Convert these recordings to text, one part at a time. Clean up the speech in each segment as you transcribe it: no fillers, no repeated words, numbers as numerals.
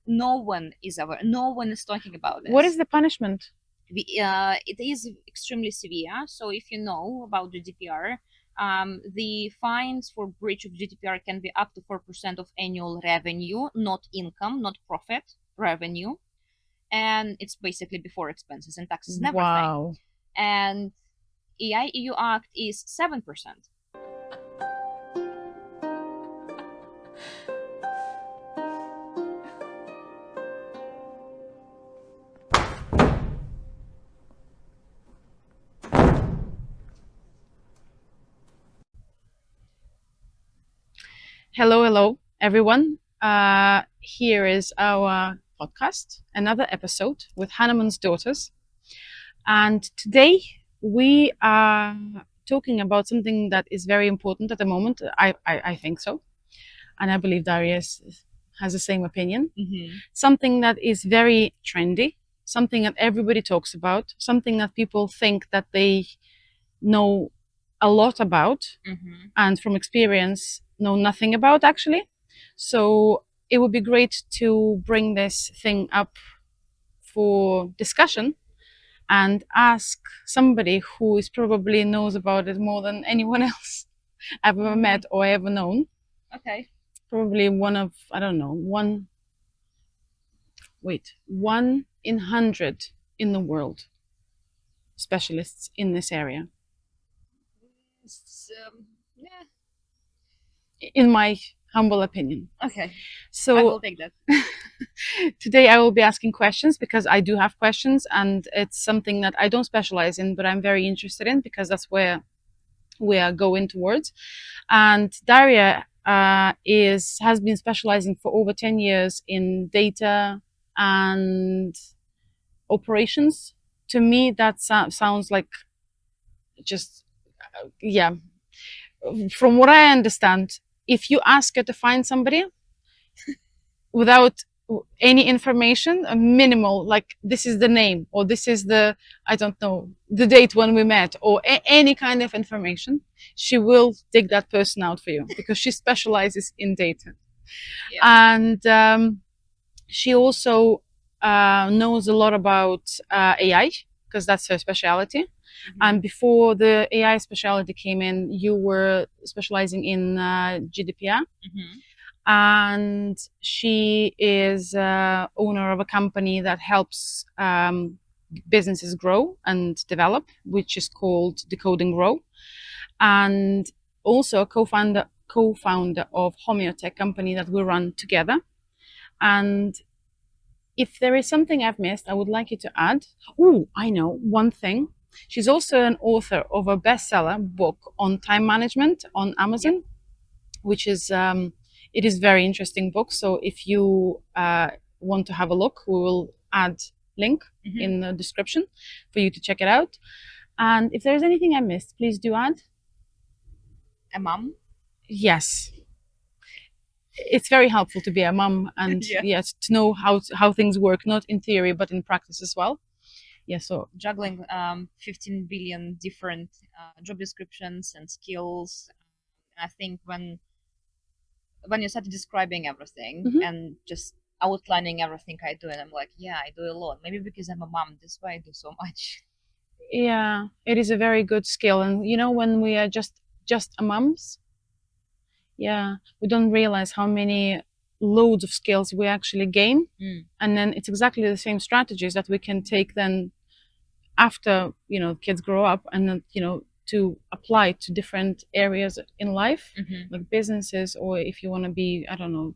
No one is aware. No one is talking about this. What is the punishment? It is extremely severe. So if you know about GDPR, the fines for breach of GDPR can be up to 4% of annual revenue, not income, not profit, revenue. And it's basically before expenses and taxes and everything. Wow. And AI EU Act is 7%. Hello, everyone. Here is our podcast, another episode with HAHNEMANN'S daughters. And today we are talking about something that is very important at the moment. I think so. And I believe Darius has the same opinion. Something that is very trendy, something that everybody talks about, something that people think that they know a lot about, and from experience know nothing about actually. So it would be great to bring this thing up for discussion and ask somebody who is probably knows about it more than anyone else I've ever met or ever known. Okay. Probably one of, I don't know, one in 100 in the world specialists in this area, Yeah. in my humble opinion. Okay. So I will take that. today I will be asking questions because I do have questions, and it's something that I don't specialize in, but I'm very interested in because that's where we are going towards. And Daria has been specializing for over 10 years in data and operations. To me, that sounds like just, yeah. From what I understand, if you ask her to find somebody without any information, a minimal, like this is the name or this is the, I don't know, the date when we met, or any kind of information, she will dig that person out for you because she specializes in data. Yeah. And she also knows a lot about AI because that's her specialty. And before the AI specialty came in, you were specializing in GDPR. And she is owner of a company that helps businesses grow and develop, which is called Decode and Grow, and also a co-founder of HomeoTech company that we run together. And if there is something I've missed, I would like you to add. Oh, I know one thing. She's also an author of a bestseller book on time management on Amazon, which is it is very interesting book. So if you want to have a look, we will add link in the description for you to check it out. And if there's anything I missed, please do add. A mom? Yes. It's very helpful to be a mom and yes, to know how things work, not in theory but in practice as well. Yeah, so juggling 15 billion different job descriptions and skills. I think when you started describing everything and just outlining everything I do, and I'm like, yeah, I do a lot. Maybe because I'm a mom, that's why I do so much. Yeah, it is a very good skill. And you know, when we are just a moms, yeah, we don't realize how many loads of skills we actually gain. And then it's exactly the same strategies that we can take then after, you know, kids grow up, and then, you know, to apply to different areas in life, like businesses, or if you want to be, I don't know,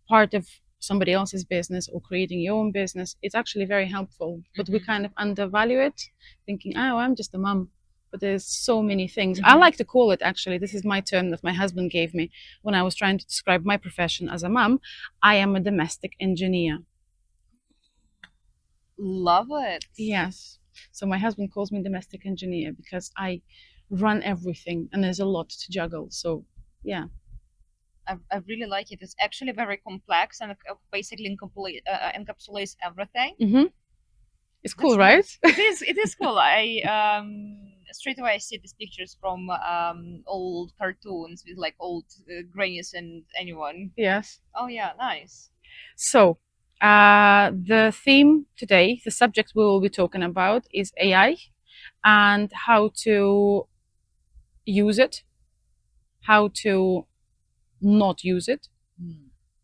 part of somebody else's business or creating your own business. It's actually very helpful, but we kind of undervalue it, thinking, oh, I'm just a mom. But there's so many things. I like to call it, actually, this is my term that my husband gave me when I was trying to describe my profession as a mom. I am a domestic engineer. Love it. Yes. So my husband calls me domestic engineer because I run everything and there's a lot to juggle. So yeah. I really like it. It's actually very complex and basically encapsulates everything. It's cool, right? Nice. It is cool. I straight away I see these pictures from old cartoons with like old grannies and anyone. Yes. Oh yeah, nice. So The theme today, the subject we will be talking about is AI and how to use it, how to not use it,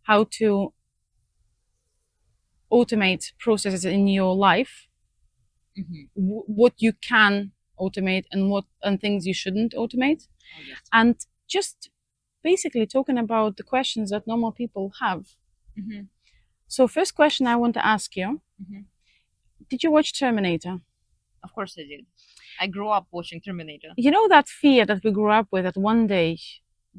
how to automate processes in your life, what you can automate and what and things you shouldn't automate, and just basically talking about the questions that normal people have. So first question I want to ask you, did you watch Terminator? Of course I did. I grew up watching Terminator. You know that fear that we grew up with, that one day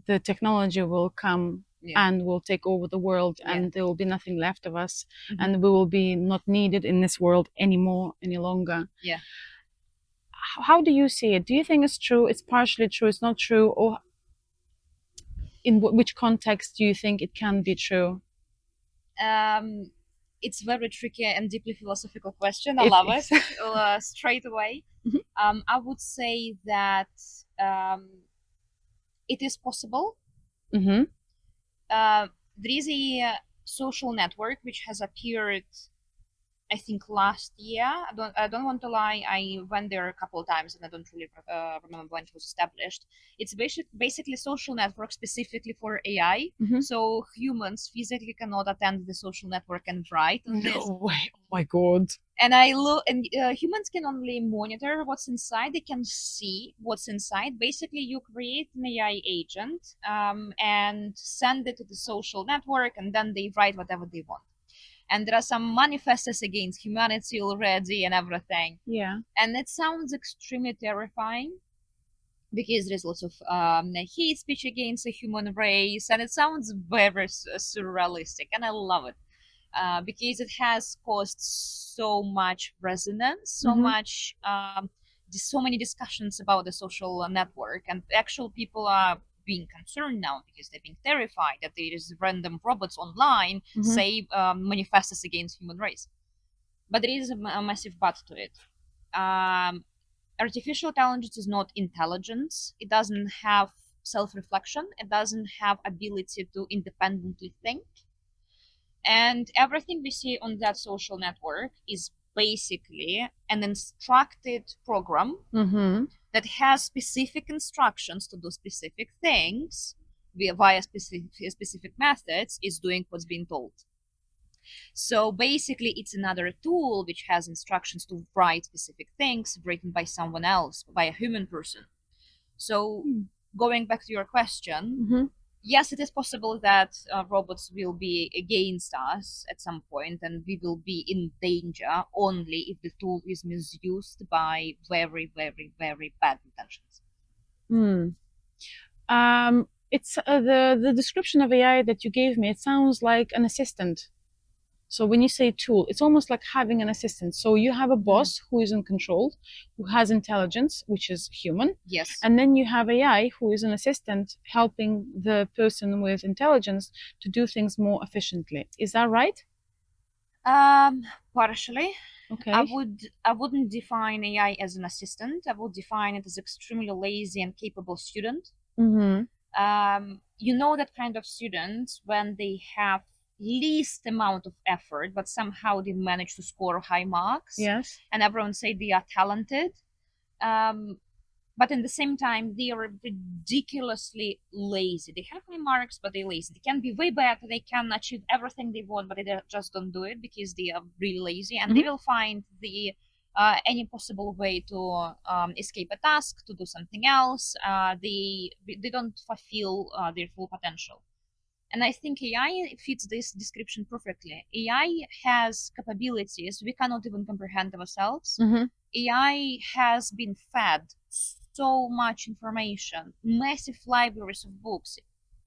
the technology will come and will take over the world and there will be nothing left of us and we will be not needed in this world anymore any longer. How do you see it? Do you think it's true, it's partially true, it's not true, or in which context do you think it can be true? It's very tricky and deeply philosophical question. I love it. Straight away. I would say that it is possible. There is a social network which has appeared, I think, last year. I don't want to lie. I went there a couple of times and I don't really remember when it was established. It's basically social network specifically for AI. So humans physically cannot attend the social network and write on this. No way! Oh my god! And humans can only monitor what's inside. They can see what's inside. Basically, you create an AI agent and send it to the social network, and then they write whatever they want. And there are some manifestos against humanity already and everything. And it sounds extremely terrifying because there's lots of hate speech against the human race, and it sounds very surrealistic, and I love it. Because it has caused so much resonance, so much, so many discussions about the social network, and actual people are being concerned now because they're being terrified that there is random robots online say manifests against human race. But there is a massive but to it. Artificial intelligence is not intelligence. It doesn't have self-reflection. It doesn't have ability to independently think. And everything we see on that social network is basically an instructed program that has specific instructions to do specific things via specific methods, is doing what's being told. So basically, it's another tool which has instructions to write specific things written by someone else, by a human person. So going back to your question, yes, it is possible that robots will be against us at some point, and we will be in danger only if the tool is misused by very, very, very bad intentions. It's the description of AI that you gave me. It sounds like an assistant. So when you say tool, it's almost like having an assistant. So you have a boss who is in control, who has intelligence, which is human. Yes. And then you have AI, who is an assistant helping the person with intelligence to do things more efficiently. Is that right? Partially. Okay. I wouldn't define AI as an assistant. I would define it as extremely lazy and capable student. You know, that kind of students when they have least amount of effort, but somehow they manage to score high marks. Yes. And everyone say they are talented. But in the same time, they are ridiculously lazy. They have high marks, but they're lazy. They can be way better. They can achieve everything they want, but they just don't do it because they are really lazy. And they will find the any possible way to escape a task, to do something else. They don't fulfill their full potential. And I think AI fits this description perfectly. AI has capabilities we cannot even comprehend ourselves. AI has been fed so much information, massive libraries of books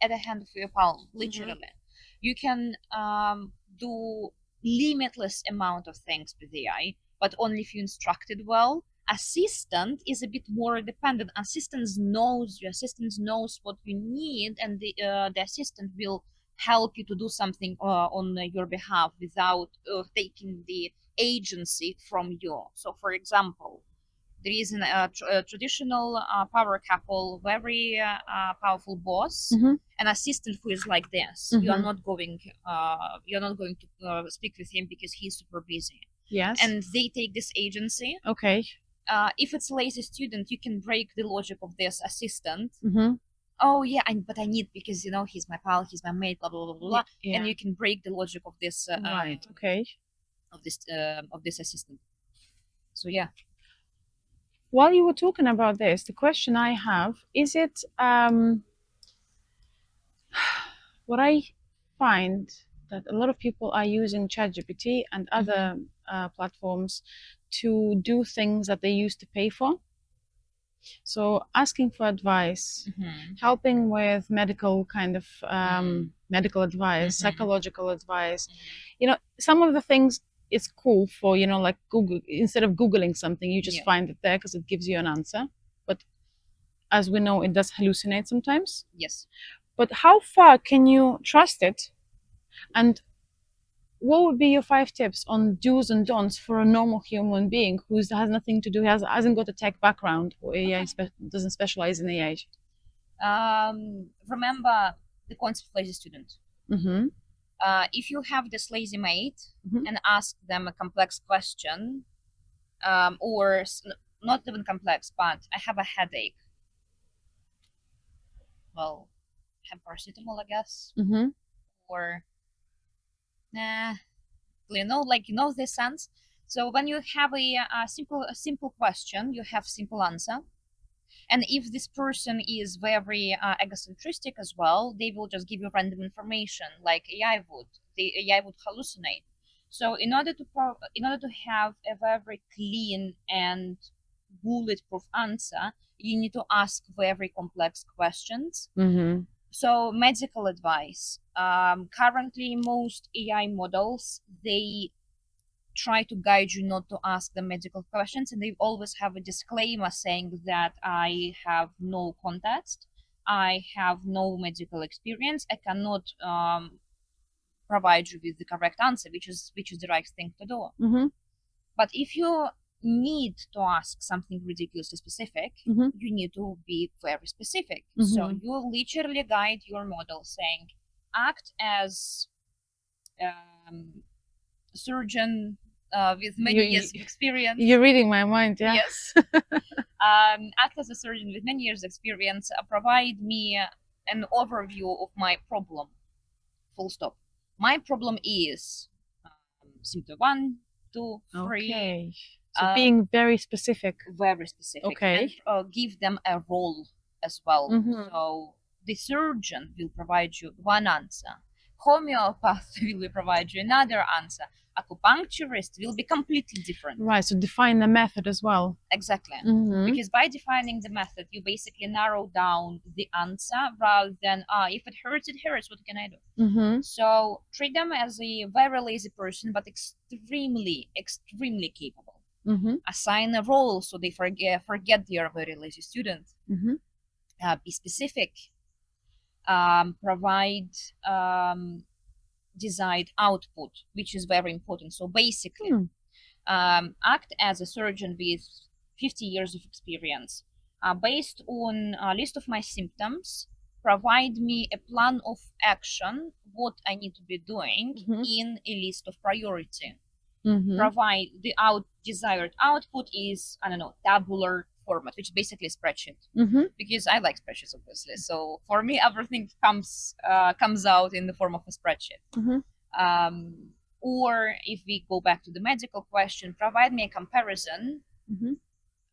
at the hand of your palm, literally. You can do limitless amount of things with AI, but only if you instructed well. Assistant is a bit more dependent. Assistant knows you. Assistant knows what you need, and the assistant will help you to do something on your behalf without taking the agency from you. So, for example, There is a traditional power couple, very powerful boss, an assistant who is like this. You are not going to speak with him because he's super busy. Yes. And they take this agency. Okay. If it's a lazy student, you can break the logic of this assistant. Mm-hmm. Oh yeah, but I need, because he's my pal, he's my mate, blah blah blah blah, Yeah. and you can break the logic of this. Right. Okay. Of this assistant. So yeah. While you were talking about this, the question I have is it what I find that a lot of people are using ChatGPT and other platforms to do things that they used to pay for. So asking for advice, helping with medical kind of medical advice, psychological advice. You know, some of the things it's cool for, you know, like Google, instead of Googling something, you just find it there because it gives you an answer. But as we know, it does hallucinate sometimes. Yes. But how far can you trust it? And what would be your 5 tips on do's and don'ts for a normal human being who has nothing to do, hasn't got a tech background, or AI doesn't specialize in AI? Remember the concept of lazy student. If you have this lazy mate and ask them a complex question, or not even complex, but I have a headache. Well, have paracetamol, I guess. Or nah, this sense. So when you have a simple question, you have simple answer. And if this person is very egocentristic as well, they will just give you random information like AI would. The AI would hallucinate. So in order to have a very clean and bulletproof answer, you need to ask very complex questions. So medical advice. Currently, most AI models, they try to guide you not to ask them medical questions, and they always have a disclaimer saying that I have no context, I have no medical experience, I cannot provide you with the correct answer, which is the right thing to do. But if you need to ask something ridiculously specific, you need to be very specific. So you literally guide your model saying, act as surgeon with many years of experience. You're reading my mind, yeah. Yes. Act as a surgeon with many years experience, provide me an overview of my problem. Full stop. My problem is symptom 1, 2, 3. Okay. So being very specific. Very specific. Okay. And give them a role as well. So the surgeon will provide you one answer. Homeopath will provide you another answer. Acupuncturist will be completely different. Right, so define the method as well. Exactly. Because by defining the method, you basically narrow down the answer rather than, if it hurts, it hurts, what can I do? So treat them as a very lazy person, but extremely, extremely capable. Assign a role so they forget they are a very lazy student. Be specific. Provide desired output, which is very important. So basically, act as a surgeon with 50 years of experience. Based on a list of my symptoms, provide me a plan of action, what I need to be doing in a list of priority. Provide the desired output is, I don't know, tabular format, which is basically a spreadsheet. Because I like spreadsheets, obviously. So for me, everything comes out in the form of a spreadsheet. Or if we go back to the medical question, provide me a comparison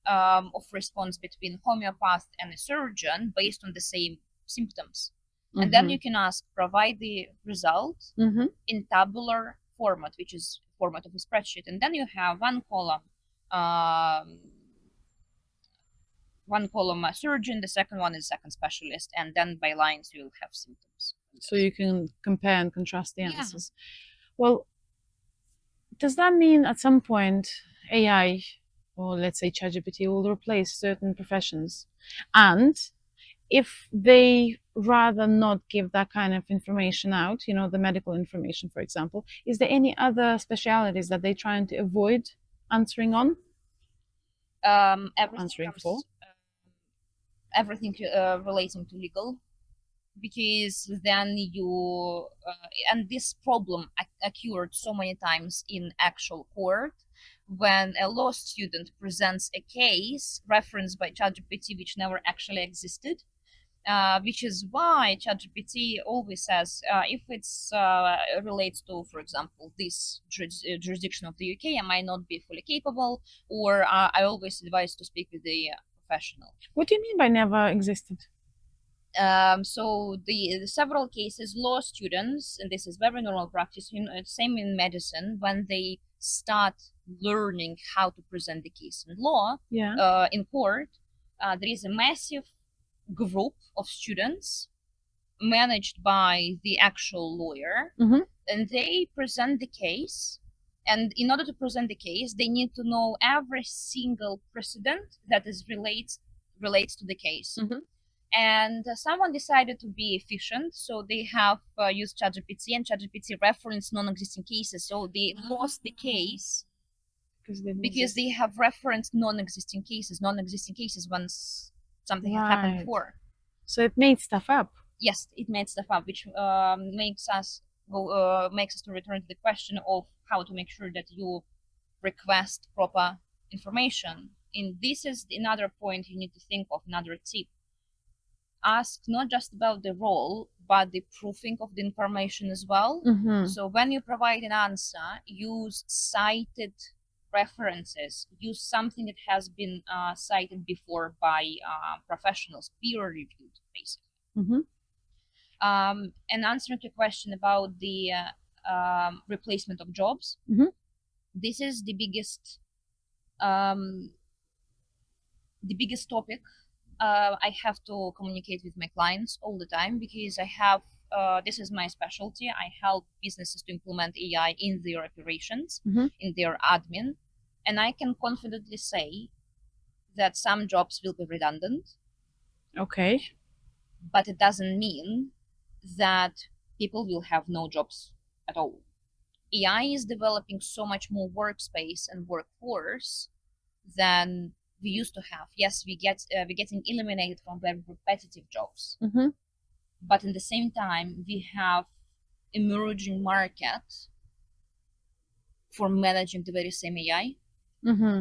of response between homeopath and a surgeon based on the same symptoms. And then you can ask, provide the result in tabular format, which is format of a spreadsheet. And then you have one column a surgeon, the second one is second specialist, and then by lines you'll have symptoms. So you can compare and contrast the answers. Well, does that mean at some point AI, or let's say ChatGPT, will replace certain professions? And if they rather not give that kind of information out, you know, the medical information, for example, is there any other specialities that they're trying to avoid answering on? Everything answering comes, for? everything relating to legal, because then you and this problem occurred so many times in actual court when a law student presents a case referenced by ChatGPT which never actually existed, which is why ChatGPT always says if it's relates to, for example, this jurisdiction of the UK, I might not be fully capable, or I always advise to speak with the professional. What do you mean by never existed? So the several cases, law students, and this is very normal practice, same in medicine, when they start learning how to present the case in law, Yeah. in court, there is a massive group of students managed by the actual lawyer, Mm-hmm. and they present the case. And in order to present the case, they need to know every single precedent that is relates to the case. Mm-hmm. And someone decided to be efficient, so they have used ChatGPT, and ChatGPT referenced non-existing cases. So they lost the case because they have referenced non-existing cases once something has happened Right. before. So it made stuff up. Yes, it made stuff up, which makes us to return to the question of how to make sure that you request proper information. And this is another point you need to think of, another tip. Ask not just about the role, but the proofing of the information as well. Mm-hmm. So when you provide an answer, use cited references, use something that has been cited before by professionals, peer reviewed, basically. Mm-hmm. And answering to your question about the replacement of jobs, Mhm. this is um, the biggest topic I have to communicate with my clients all the time, because I have this is my specialty. I help businesses to implement AI in their operations, Mhm. in their admin, and I can confidently say that some jobs will be redundant, Okay. but it doesn't mean that people will have no jobs at all. AI is developing so much more workspace and workforce than we used to have. Yes, we're getting eliminated from very repetitive jobs, Mm-hmm. but in the same time, we have emerging market for managing the very same AI. Mm-hmm.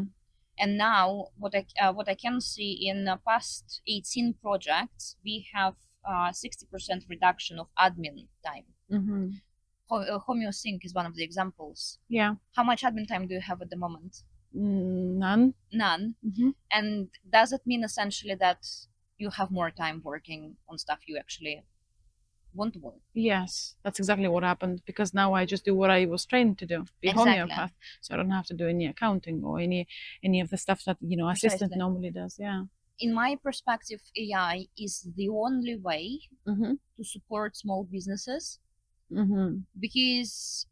And now, what I can see in the past 18 projects, we have 60% reduction of admin time. Mm-hmm. HomeoSync is one of the examples. Yeah. How much admin time do you have at the moment? None. None. Mm-hmm. And does it mean essentially that you have more time working on stuff you actually want to work? Yes, that's exactly what happened, because now I just do what I was trained to do, be a Exactly. homeopath. So I don't have to do any accounting or any of the stuff that assistant Precisely. normally does. Yeah. In my perspective, AI is the only way Mm-hmm. to support small businesses, Mm-hmm. because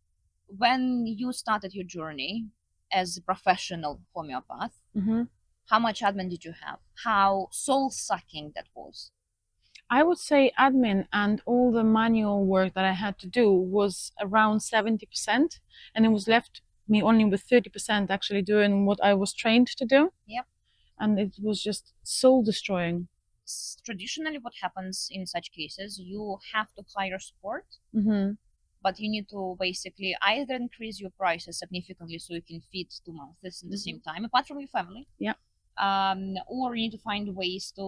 when you started your journey as a professional homeopath, Mm-hmm. how much admin did you have? How soul sucking that was? I would say admin and all the manual work that I had to do was around 70%, and it was left me only with 30% actually doing what I was trained to do. Yep. And it was just soul destroying. Traditionally, what happens in such cases, you have to hire support, Mm-hmm. but you need to basically either increase your prices significantly so you can feed 2 months at the same time, apart from your family. Yeah. Or you need to find ways to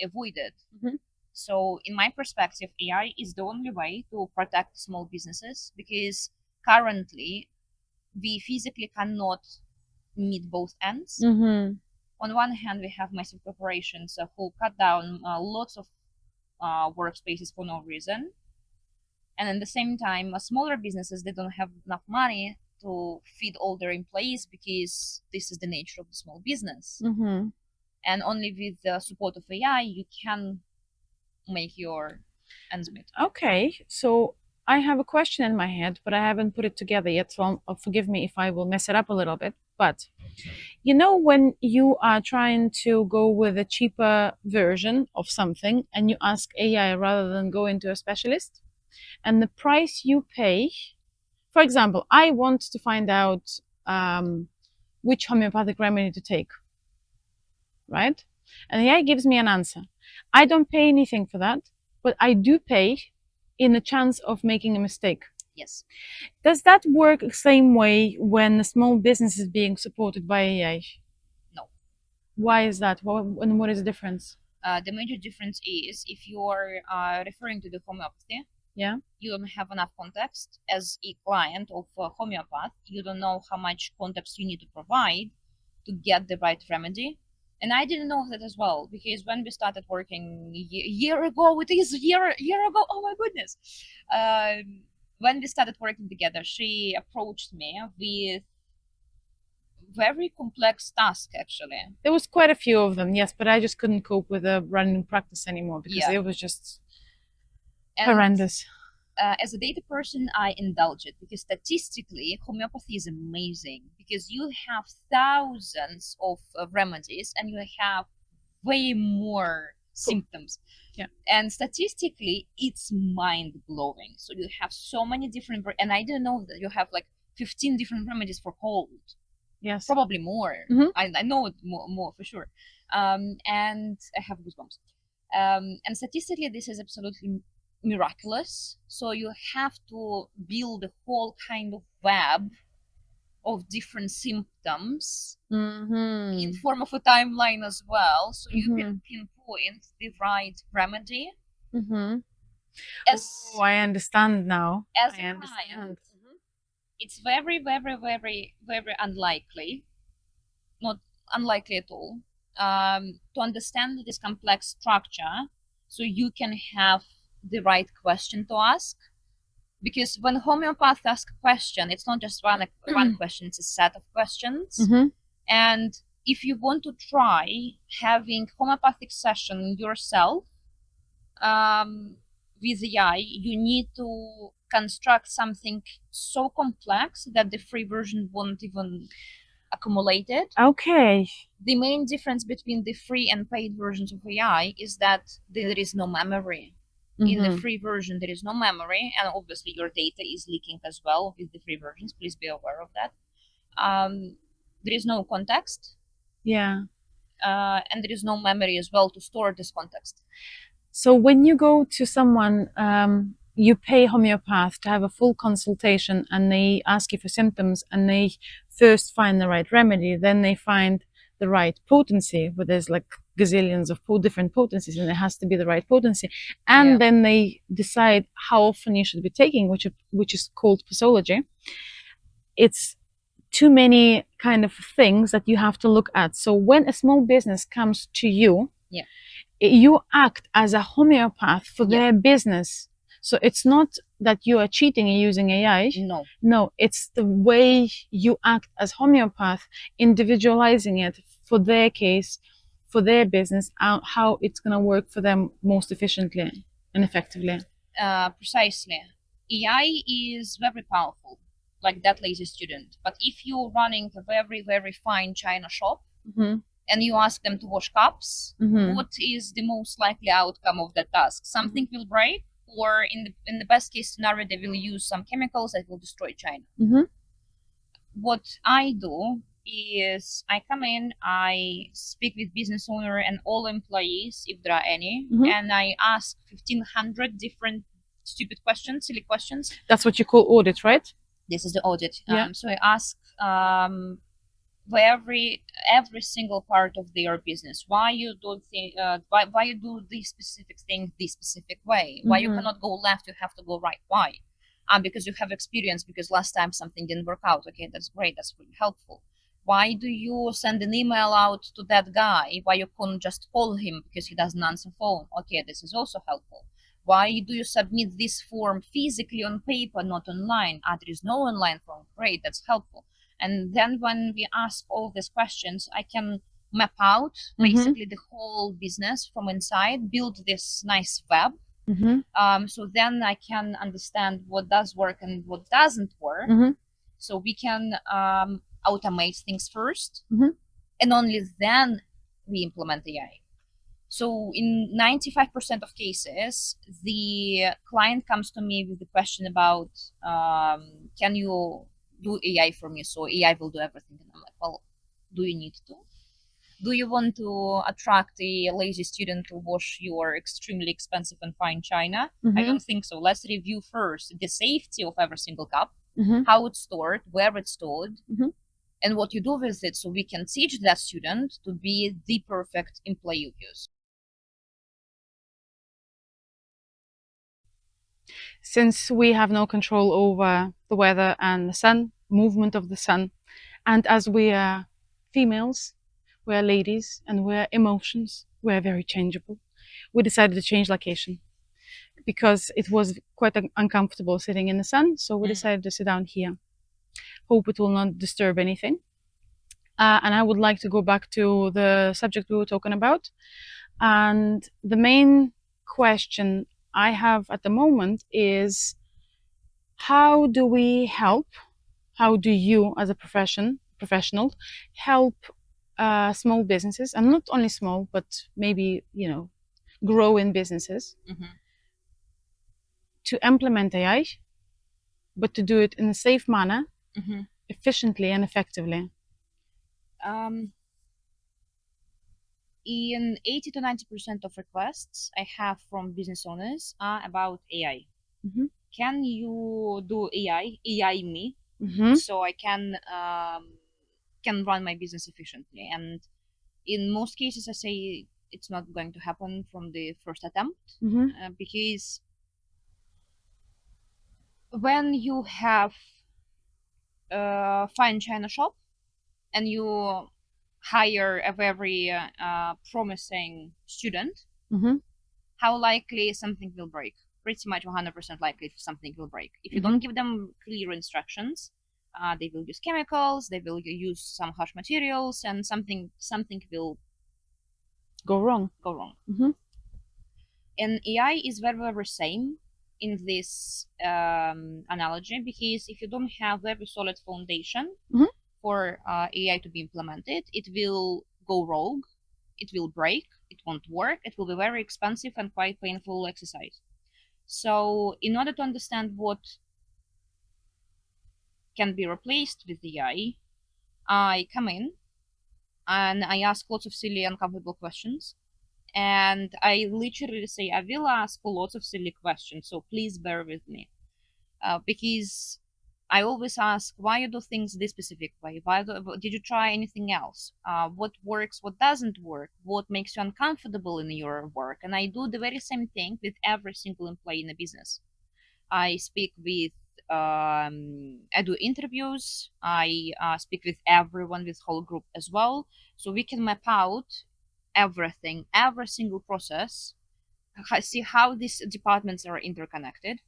avoid it. Mm-hmm. So, in my perspective, AI is the only way to protect small businesses, because currently we physically cannot meet both ends. Mm-hmm. On one hand, we have massive corporations who cut down lots of workspaces for no reason, and at the same time, smaller businesses, they don't have enough money to feed all their employees, because this is the nature of the small business. Mm-hmm. And only with the support of AI you can make your ends meet. Okay, so I have a question in my head, but I haven't put it together yet, so forgive me if I will mess it up a little bit. But when you are trying to go with a cheaper version of something and you ask AI rather than go into a specialist, and the price you pay, for example, I want to find out which homeopathic remedy to take. right? And AI gives me an answer. I don't pay anything for that, but I do pay in the chance of making a mistake. Yes. Does that work the same way when a small business is being supported by AI? No. Why is that? And what is the difference? The major difference is if you are referring to the homeopathy, Yeah. you don't have enough context as a client of homeopath. You don't know how much context you need to provide to get the right remedy. And I didn't know that as well, because when we started working a year ago, it is a year ago. Oh my goodness! When we started working together, she approached me with very complex task. Actually, There was quite a few of them, yes, but I just couldn't cope with the running practice anymore because yeah, it was just and horrendous. as a data person, I indulge it because statistically, homeopathy is amazing because you have thousands of remedies and you have way more symptoms. Yeah. And statistically, it's mind blowing. So you have so many different, and I didn't know that you have like 15 different remedies for cold. Yes. Probably more. Mhm. I know it more for sure. And I have goosebumps. And statistically, this is absolutely miraculous. So you have to build a whole kind of web of different symptoms in form of a timeline as well, so you can pinpoint the right remedy as Oh, I understand now. as I a understand. client. It's very, very, very, very unlikely, not unlikely at all, to understand this complex structure so you can have the right question to ask. Because when homeopath asks a question, it's not just one question, it's a set of questions. And if you want to try having homeopathic session yourself with AI, you need to construct something so complex that the free version won't even accumulate it. Okay. The main difference between the free and paid versions of AI is that there is no memory. In the free version, there is no memory, and obviously your data is leaking as well with the free versions. Please be aware of that. There is no context. Yeah. And there is no memory as well to store this context. So when you go to someone, you pay homeopath to have a full consultation, and they ask you for symptoms, and they first find the right remedy, then they find the right potency, where there's like gazillions of different potencies, and it has to be the right potency, and Yeah. then they decide how often you should be taking, which is called posology. It's too many kind of things that you have to look at. So when a small business comes to you, Yeah. you act as a homeopath for Yeah. their business. So it's not that you are cheating and using AI. No. No, it's the way you act as homeopath, individualizing it for their case, for their business, how it's going to work for them most efficiently and effectively. Precisely. AI is very powerful, like that lazy student. But if you're running a very, very fine China shop and you ask them to wash cups, what is the most likely outcome of that task? Something will break, or in the best case scenario, they will use some chemicals that will destroy China. What I do is I come in, I speak with business owner and all employees, if there are any, and I ask 1,500 different stupid questions, silly questions. That's what you call audit, right? This is the audit. Yeah. So I ask for every single part of their business, why you do why you do this specific thing this specific way, why you cannot go left, you have to go right, why? Because you have experience, because last time something didn't work out. Okay, that's great, that's really helpful. Why do you send an email out to that guy? Why you couldn't just call him because he doesn't answer phone? Okay, this is also helpful. Why do you submit this form physically on paper, not online? There is no online form. Great, that's helpful. And then when we ask all these questions, I can map out basically the whole business from inside, build this nice web. So then I can understand what does work and what doesn't work. So we can automate things first, and only then we implement AI. So in 95% of cases, the client comes to me with the question about, can you do AI for me? So AI will do everything. And I'm like, well, do you need to? Do you want to attract a lazy student to wash your extremely expensive and fine china? I don't think so. Let's review first the safety of every single cup, how it's stored, where it's stored, and what you do with it, so we can teach that student to be the perfect employee of yours. Since we have no control over the weather and the sun, movement of the sun, and as we are females, we are ladies, and we are emotions, we are very changeable, we decided to change location because it was quite uncomfortable sitting in the sun, so we decided to sit down here. Hope it will not disturb anything. And I would like to go back to the subject we were talking about. And the main question I have at the moment is, how do we help? How do you, as a professional, help small businesses, and not only small, but maybe growing businesses, to implement AI, but to do it in a safe manner, efficiently and effectively? In 80 to 90% of requests I have from business owners are about AI. Can you do AI me, so I can run my business efficiently? And in most cases, I say it's not going to happen from the first attempt, because when you have a fine china shop and you hire a very promising student, how likely something will break? Pretty much 100% likely something will break. If you don't give them clear instructions, they will use chemicals, they will use some harsh materials, and something will go wrong. And AI is very same in this analogy, because if you don't have very solid foundation for AI to be implemented, it will go rogue, it will break, it won't work, it will be very expensive and quite painful exercise. So in order to understand what can be replaced with AI, I come in and I ask lots of silly, uncomfortable questions. And I literally say, I will ask lots of silly questions, so please bear with me. Because I always ask, why you do things this specific way? Did you try anything else? What works, what doesn't work? What makes you uncomfortable in your work? And I do the very same thing with every single employee in the business. I speak with, I do interviews. I speak with everyone, with whole group as well. So we can map out everything, every single process, see how these departments are interconnected.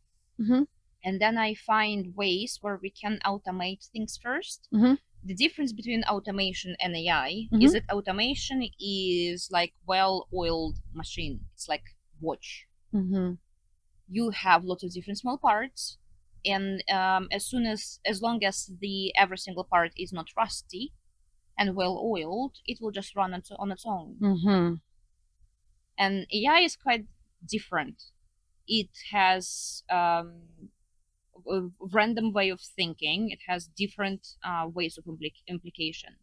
And then I find ways where we can automate things first. The difference between automation and AI is that automation is like well-oiled machine. It's like watch. You have lots of different small parts, and as long as every single part is not rusty and well-oiled, it will just run on its own. And AI is quite different. It has a random way of thinking. It has different ways of implication.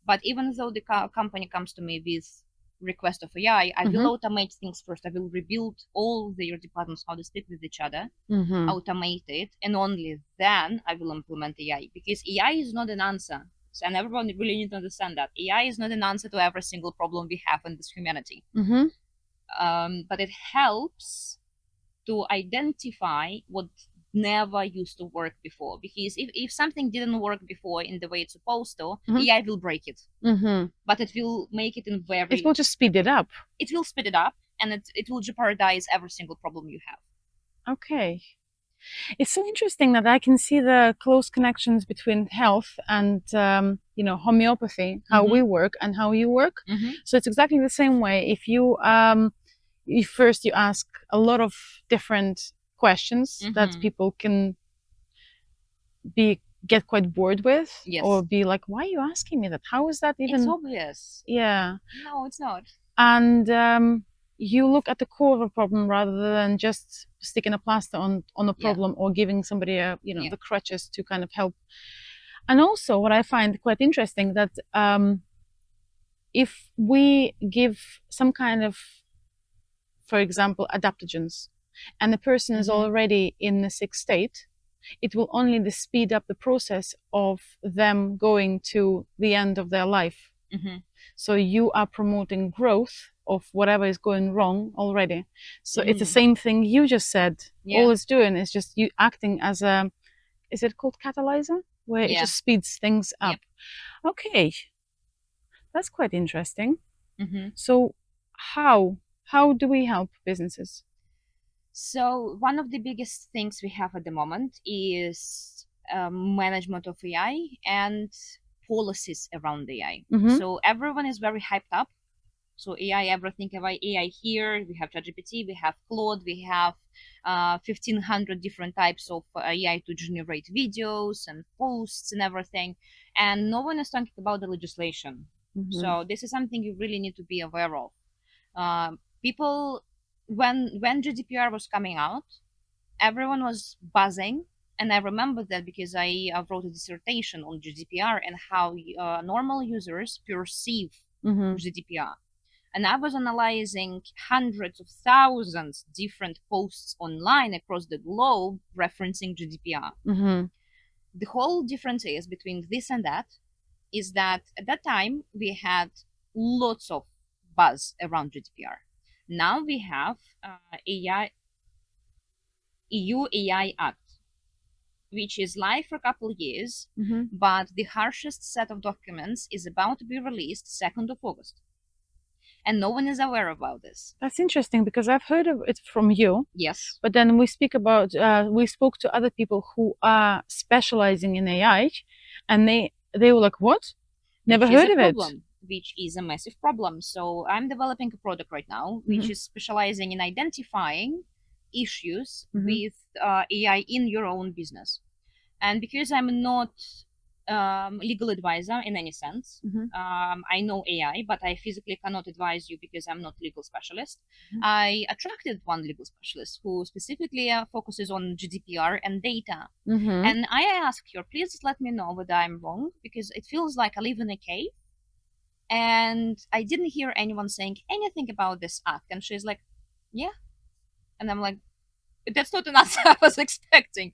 But even though the company comes to me with request of AI, I will automate things first. I will rebuild all their departments, how to speak with each other, automate it, and only then I will implement AI. Because AI is not an answer. And everyone really needs to understand that AI is not an answer to every single problem we have in this humanity. But it helps to identify what never used to work before. Because if something didn't work before in the way it's supposed to, AI will break it. But it will make it in very... It will just speed it up. It will speed it up, and it will jeopardize every single problem you have. Okay. It's so interesting that I can see the close connections between health and homeopathy, how we work and how you work. So it's exactly the same way. If you first you ask a lot of different questions that people can get quite bored with, or be like, why are you asking me that? How is that even? It's obvious. Yeah. No, it's not. And you look at the core of a problem rather than just sticking a plaster on a problem, or giving somebody the crutches to kind of help. And also what I find quite interesting, that if we give some kind of, for example, adaptogens, and the person is already in a sick state, it will only speed up the process of them going to the end of their life. So you are promoting growth of whatever is going wrong already. So it's the same thing you just said. All it's doing is just you acting as a, is it called catalyzer? Where it just speeds things up. Okay, that's quite interesting. So how do we help businesses? So one of the biggest things we have at the moment is management of AI and policies around AI. So everyone is very hyped up. So AI, everything about AI here. We have ChatGPT, we have Claude, we have 1,500 different types of AI to generate videos and posts and everything. And no one is talking about the legislation. So this is something you really need to be aware of. People, when GDPR was coming out, everyone was buzzing, and I remember that because I wrote a dissertation on GDPR and how normal users perceive GDPR. And I was analyzing hundreds of thousands different posts online across the globe referencing GDPR. The whole difference is between this and that is that at that time we had lots of buzz around GDPR. Now we have AI, EU AI Act, which is live for a couple of years, but the harshest set of documents is about to be released 2nd of August. And no one is aware about this. That's interesting because I've heard of it from you. Yes. But then we spoke to other people who are specializing in AI, and they were like, "What? Never heard of it." Which is a massive problem. So I'm developing a product right now, which is specializing in identifying issues with AI in your own business. And because I'm not legal advisor in any sense, I know AI, but I physically cannot advise you because I'm not legal specialist. I attracted one legal specialist who specifically focuses on GDPR and data. And I asked her, please let me know whether I'm wrong, because it feels like I live in a cave. And I didn't hear anyone saying anything about this act. And she's like, yeah. And I'm like, that's not an answer I was expecting.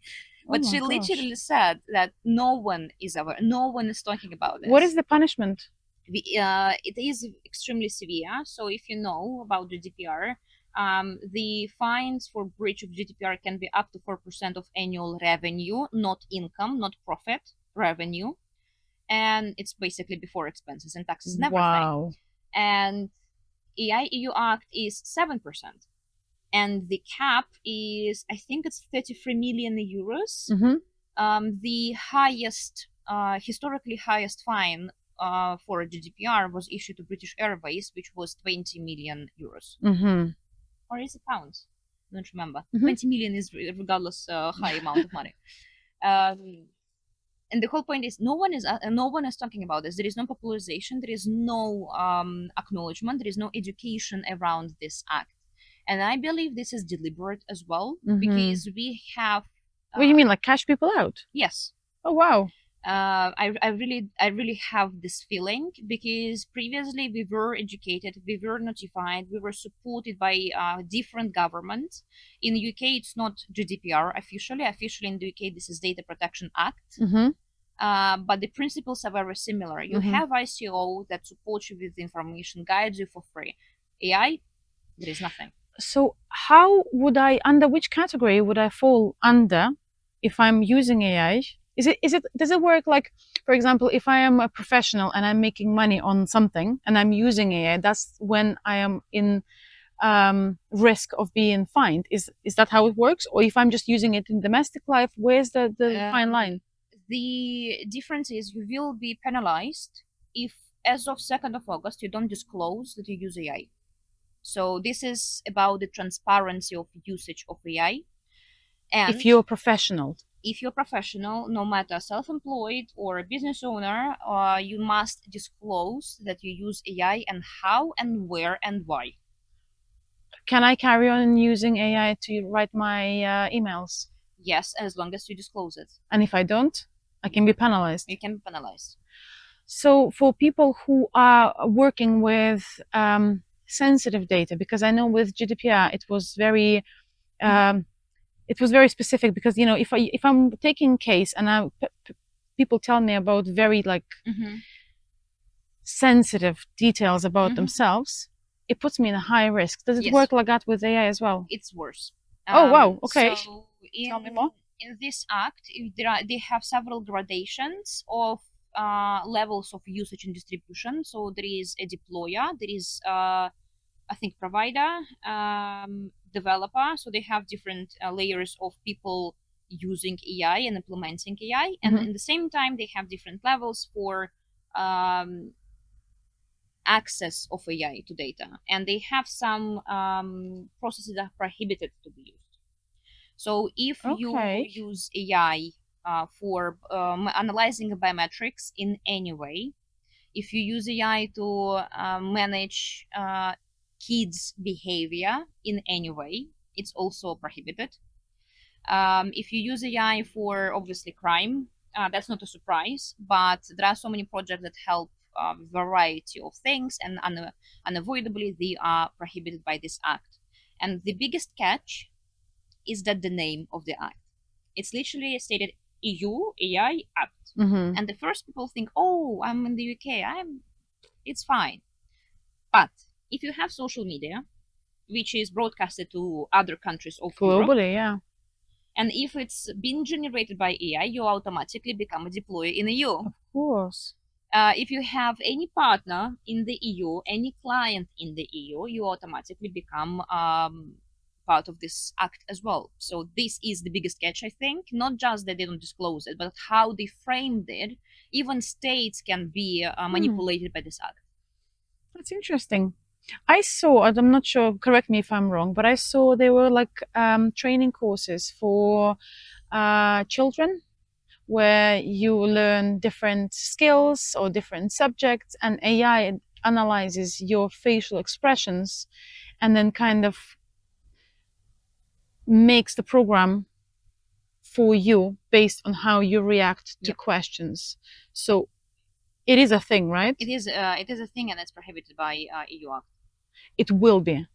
But she literally said that no one is aware, no one is talking about this. What is the punishment? It is extremely severe. So if you know about GDPR, the fines for breach of GDPR can be up to 4% of annual revenue, not income, not profit, revenue. And it's basically before expenses and taxes and everything. Wow. And AI EU Act is 7%. And the cap is, I think it's 33 million euros. The highest, historically highest fine for GDPR was issued to British Airways, which was 20 million euros. Or is it pounds? I don't remember. 20 million is regardless high amount of money. And the whole point is no one is talking about this. There is no popularization. There is no acknowledgement. There is no education around this act. And I believe this is deliberate as well, because we have. What do you mean, like cash people out? Yes. Oh wow. I really have this feeling because previously we were educated, we were notified, we were supported by different governments. In the UK, it's not GDPR officially. Officially in the UK, this is Data Protection Act. But the principles are very similar. You have ICO that supports you with information, guides you for free. AI, there is nothing. So how would I, under which category would I fall under if I'm using AI? Does it work like, for example, if I am a professional and I'm making money on something and I'm using AI, that's when I am in risk of being fined? Is that how it works? Or if I'm just using it in domestic life, where's the fine line? The difference is you will be penalized if, as of 2nd of August, you don't disclose that you use AI. So this is about the transparency of usage of AI. And if you're professional, no matter self-employed or a business owner, you must disclose that you use AI and how and where and why. Can I carry on using AI to write my emails? Yes, as long as you disclose it. And if I don't, I can be penalized. You can be penalized. So for people who are working with sensitive data, because I know with GDPR it was very specific, because you know, if I'm taking case and people tell me about very like sensitive details about themselves, it puts me in a high risk. Does it work like that with AI as well? It's worse. Oh wow, okay. So Tell me more. in this act, they have several gradations of levels of usage and distribution. So there is a deployer, there is I think provider, developer. So they have different layers of people using AI and implementing AI, and in the same time they have different levels for access of AI to data, and they have some processes that are prohibited to be used. So if you use AI for analyzing biometrics in any way, if you use AI to manage kids' behavior in any way, it's also prohibited. If you use AI for obviously crime, that's not a surprise, but there are so many projects that help a variety of things, and unavoidably they are prohibited by this act. And the biggest catch is that the name of the act. It's literally stated EU AI Act. And the first people think, oh, I'm in the UK, it's fine. But if you have social media, which is broadcasted to other countries of Europe, Globally, yeah. and if it's been generated by AI, you automatically become a deployer in the EU. Of course. If you have any partner in the EU, any client in the EU, you automatically become part of this act as well. So this is the biggest catch, I think. Not just that they don't disclose it, but how they framed it. Even states can be manipulated by this act. That's interesting. I saw, I'm not sure, correct me if I'm wrong, but I saw there were like training courses for children where you learn different skills or different subjects, and AI analyzes your facial expressions and then kind of makes the program for you based on how you react to questions. So it is a thing, right? It is a thing, and it's prohibited by EU Act. It will be.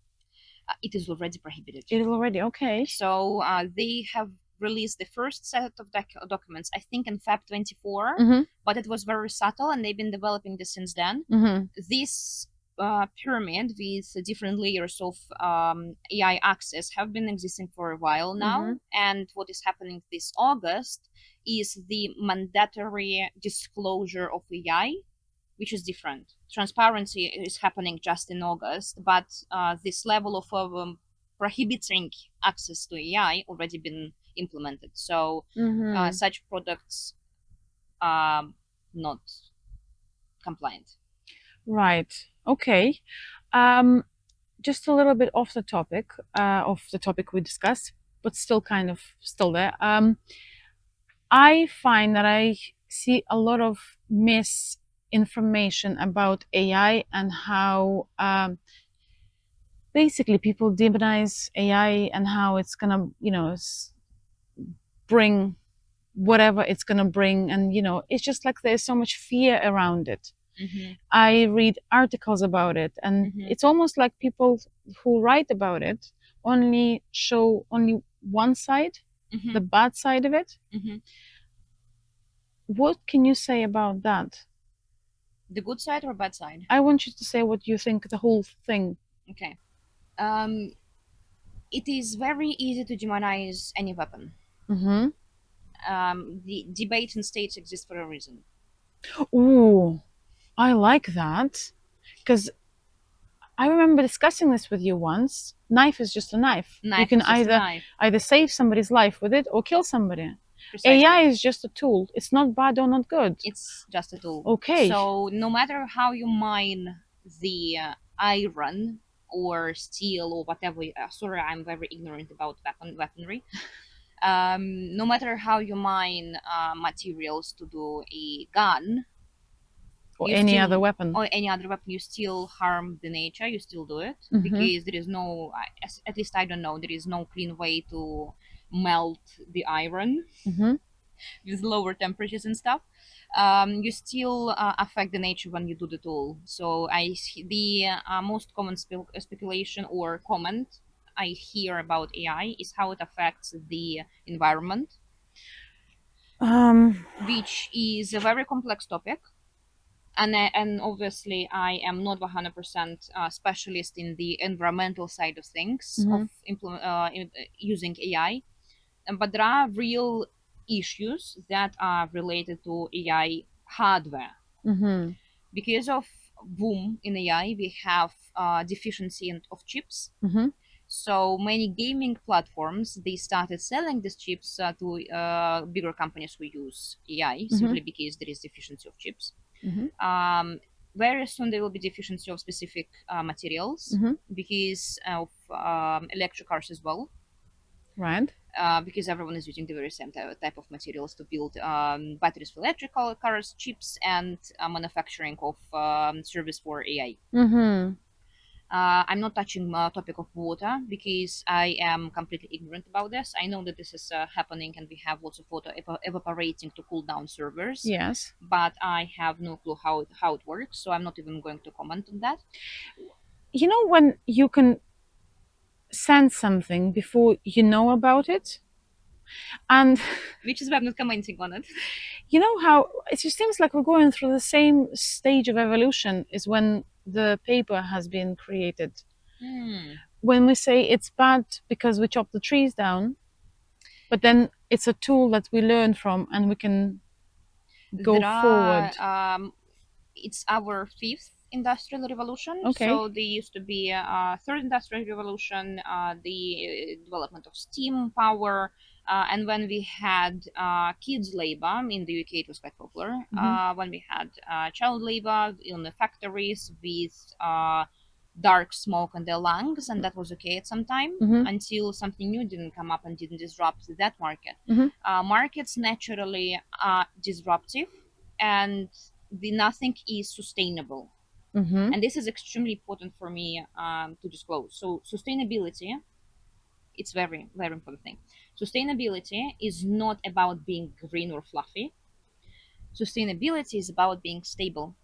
It is already prohibited. It is already, okay. So they have released the first set of documents, I think, in Feb 24, but it was very subtle, and they've been developing this since then. This pyramid with different layers of AI access have been existing for a while now, and what is happening this August is the mandatory disclosure of AI, which is different. Transparency is happening just in August, but this level of prohibiting access to AI already been implemented. So such products are not compliant. Right. Okay. Just a little bit off the topic we discussed, but still kind of still there. I find that I see a lot of misinformation about AI and how basically people demonize AI and how it's gonna, you know, bring whatever it's gonna bring, and you know, it's just like there's so much fear around it. I read articles about it, and it's almost like people who write about it only show only one side, the bad side of it. What can you say about that? The good side or bad side? I want you to say what you think the whole thing. Okay. It is very easy to demonize any weapon. The debate in states exists for a reason. Ooh, I like that, because I remember discussing this with you once. Knife is just a knife. You can either save somebody's life with it or kill somebody. Precisely. AI is just a tool. It's not bad or not good. It's just a tool. Okay. So no matter how you mine the iron or steel or whatever, sorry, I'm very ignorant about weaponry. No matter how you mine materials to do a gun, or any other weapon, you still harm the nature. You still do it because there is no, at least I don't know, there is no clean way to melt the iron with lower temperatures and stuff. you still affect the nature when you do the tool. So the most common speculation or comment I hear about AI is how it affects the environment, Um, which is a very complex topic. And obviously, I am not 100% specialist in the environmental side of things of mhm, using AI, but there are real issues that are related to AI hardware. mhm, Because of boom in AI, we have deficiency of chips. mhm, So many gaming platforms they started selling these chips to bigger companies who use AI mhm, simply because there is deficiency of chips. mhm, Um, very soon there will be deficiency of specific materials mhm. because of electric cars as well. Right. Because everyone is using the very same type of materials to build batteries for electrical cars, chips, and manufacturing of service for AI. Mhm. I'm not touching topic of water because I am completely ignorant about this. I know that this is happening and we have lots of water evaporating to cool down servers, Yes. but I have no clue how it works, so I'm not even going to comment on that. You know when you can sense something before you know about it, and Which is why I'm not commenting on it. you know how it just seems like we're going through the same stage of evolution is when the paper has been created. Hmm. When we say it's bad because we chop the trees down, but then it's a tool that we learn from and we can go There forward. are it's our fifth industrial revolution. Okay. So there used to be a third industrial revolution, the development of steam power, and when we had kids labor in the UK, it was quite popular. Hmm. When we had child labor in the factories with dark smoke in their lungs, and that was okay at some time Hmm. until something new didn't come up and didn't disrupt that market. Hmm. Markets naturally are disruptive, and the nothing is sustainable, Hmm. and this is extremely important for me to disclose. So sustainability, it's very important thing. Sustainability is not about being green or fluffy. Sustainability is about being stable.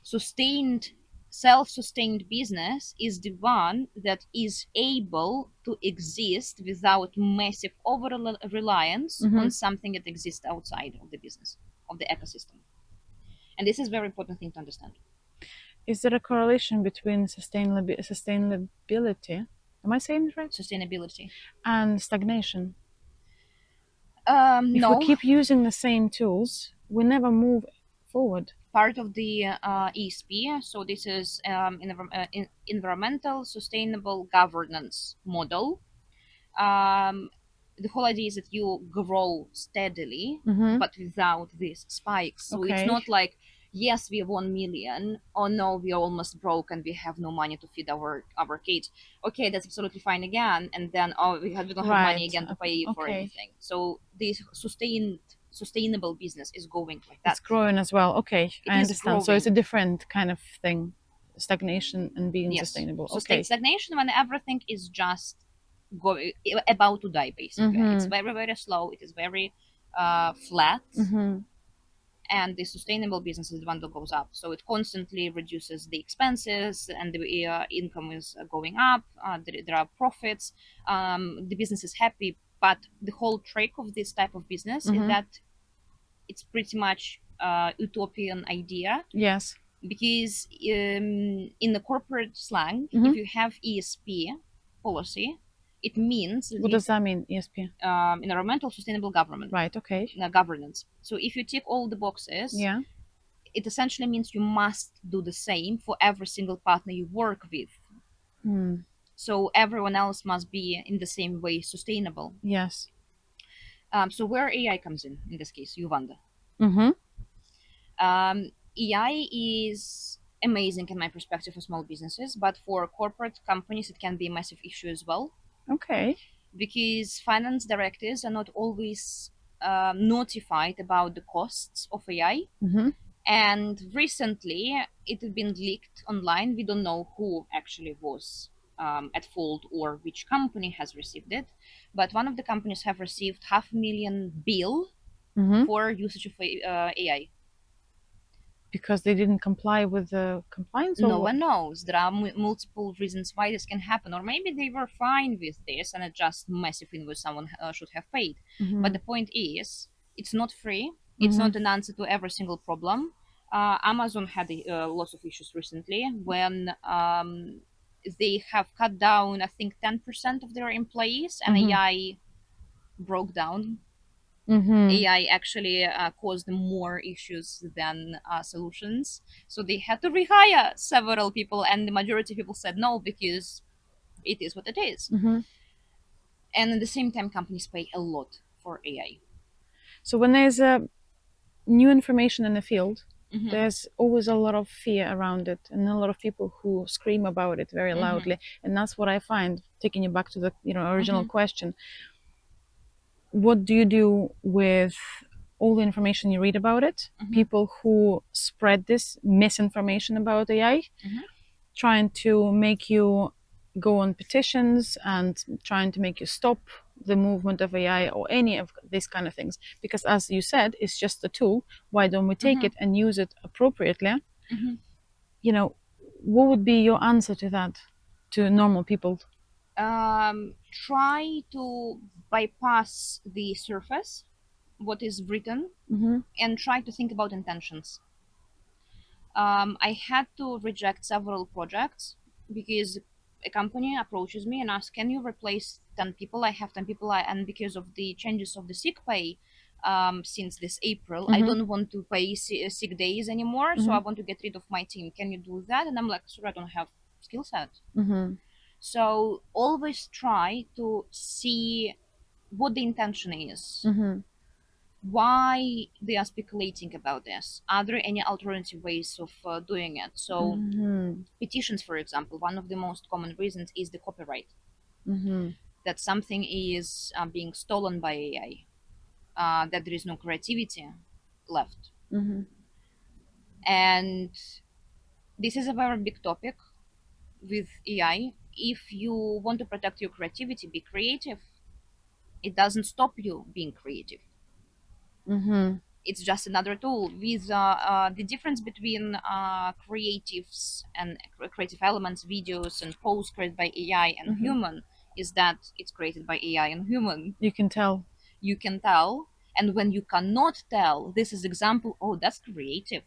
Sustained Self-sustained business is the one that is able to exist without massive over reliance Hmm. on something that exists outside of the business, of the ecosystem. And this is very important thing to understand. Is there a correlation between sustainability? Am I saying it right? Sustainability. And stagnation. If we No, keep using the same tools, we never move forward. part of the ESP. So this is environmental sustainable governance model. Um, the whole idea is that you grow steadily, Hmm. but without these spikes. So it's Okay. not like, yes, we have 1 million, or no, we are almost broke and we have no money to feed our kids. Okay, that's absolutely fine again. And then, oh, we don't have money Right. again to pay for Okay. anything. So this sustainable business is going like It's that. growing as well. Okay, It I is understand. So it's growing. a different kind of thing, stagnation and being Yes. sustainable. Sustain Okay. stagnation when everything is just going about to die, basically. It's Mhm. very slow. It is very flat, Mhm. and the sustainable business is the one that goes up. So it constantly reduces the expenses, and the income is going up. There are profits. The business is happy, but the whole trick of this type of business is Mhm. that it's pretty much utopian idea, Yes. because in the corporate slang, Mhm. if you have ESP policy, it means that What does that mean, ESP? environmental sustainable government Right. Okay. governance. So if you tick all the boxes, Yeah. it essentially means you must do the same for every single partner you work with. Hmm. So everyone else must be in the same way sustainable. Yes. So where AI comes in this case, you wonder. Mhm. AI is amazing in my perspective for small businesses, but for corporate companies, it can be a massive issue as well, Okay. because finance directors are not always notified about the costs of AI. Mhm. And recently, it has been leaked online. We don't know who actually was at fault or which company has received it, but one of the companies have received 500,000 bill Hmm. for usage of AI. Because they didn't comply with the compliance, or No what? one knows. There are multiple reasons why this can happen, or maybe they were fine with this and it's just massive invoice someone should have paid. But Hmm. the point is, it's not free. It's Hmm. not an answer to every single problem. Amazon had lots of issues recently when they have cut down, I think, 10% of their employees, and Hmm. AI broke down. Hmm. AI actually caused more issues than solutions. So they had to rehire several people, and the majority of people said no because it is what it is. Hmm. And at the same time, companies pay a lot for AI. So when there's a new information in the field, Mm-hmm. there's always a lot of fear around it, and a lot of people who scream about it very Mm-hmm. loudly. And that's what I find. Taking you back to the original Mm-hmm. question, what do you do with all the information you read about it? Mm-hmm. People who spread this misinformation about AI, Mm-hmm. trying to make you go on petitions and trying to make you stop the movement of AI or any of these kind of things. Because as you said, it's just a tool. Why don't we take Mm-hmm. it and use it appropriately? Mm-hmm. You know, what would be your answer to that, to normal people? Try to bypass the surface, what is written, Mm-hmm. and try to think about intentions. I had to reject several projects because a company approaches me and asks, "Can you replace 10 people? I have 10 people, and because of the changes of the sick pay since this April, I Mm-hmm. don't want to pay sick days anymore. So Mm-hmm. I want to get rid of my team. Can you do that?" And I'm like, "Sorry, I don't have skill set." Mm-hmm. So always try to see what the intention is, Mm-hmm. why they are speculating about this. Are there any alternative ways of doing it? So Mm-hmm. petitions, for example, one of the most common reasons is the copyright, Mm-hmm. that something is being stolen by AI, that there is no creativity left. Mm-hmm. And this is a very big topic with AI. If you want to protect your creativity, be creative. It doesn't stop you being creative. Mm-hmm. It's just another tool. With the difference between creatives and creative elements, videos and posts created by AI and Mm-hmm. human, is that it's created by AI and human. You can tell. You can tell, and when you cannot tell, this is example. Oh, that's creative.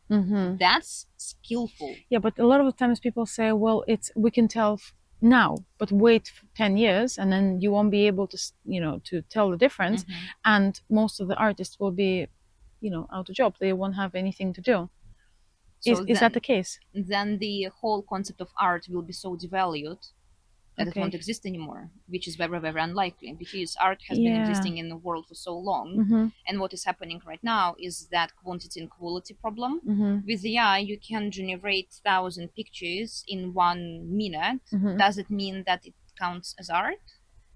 Mm-hmm. That's skillful. Yeah, but a lot of the times people say, well, it's we can tell now, but wait 10 years and then you won't be able to, to tell the difference. Mhm. And most of the artists will be, out of job. They won't have anything to do. So Is that the case? then the whole concept of art will be so devalued that it won't Okay. exist anymore, which is very, very unlikely because art has been Yeah. existing in the world for so long. Mm-hmm. And what is happening right now is that quantity and quality problem. Mm-hmm. With AI, you can generate 1,000 pictures in 1 minute. Mm-hmm. Does it mean that it counts as art?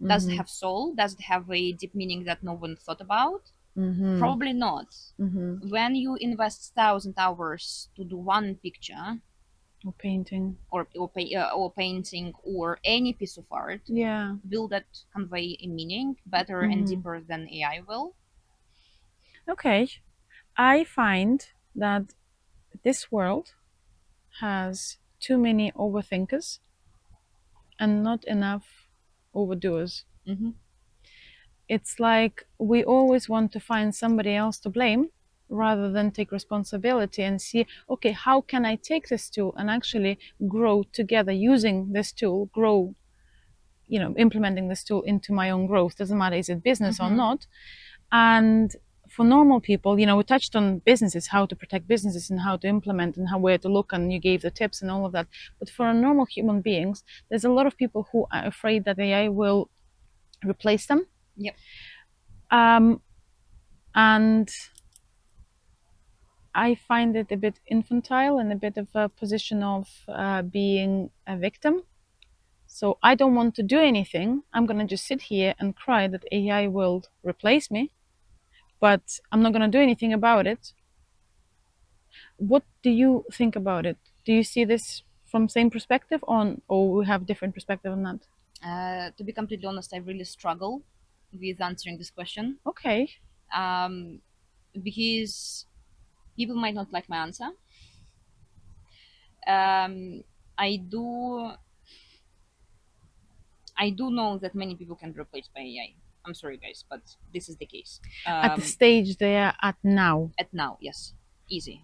Does it Mm-hmm. have soul? Does it have a deep meaning that no one thought about? Mm-hmm. Probably not. Mm-hmm. When you invest 1,000 hours to do one picture, Or painting. or painting or any piece of art, Yeah. will that convey a meaning better and Mm-hmm. deeper than AI will? Okay. I find that this world has too many overthinkers and not enough overdoers. Mm-hmm. It's like we always want to find somebody else to blame rather than take responsibility and see, okay, how can I take this tool and actually grow together using this tool, grow, implementing this tool into my own growth. Doesn't matter, is it business or Mm-hmm. not? And for normal people, we touched on businesses, how to protect businesses and how to implement and how where to look, and you gave the tips and all of that. But for normal human beings, there's a lot of people who are afraid that AI will replace them. Yep. Um, and I find it a bit infantile and a bit of a position of being a victim. So I don't want to do anything. I'm going to just sit here and cry that AI will replace me, but I'm not going to do anything about it. What do you think about it? Do you see this from same perspective on, or we have different perspective on that? To be completely honest, I really struggle with answering this question. Okay. Because people might not like my answer. Um, I do I do know that many people can be replaced by AI. I'm sorry, guys, but this is the case. At the stage they are at now. At now, yes, easy,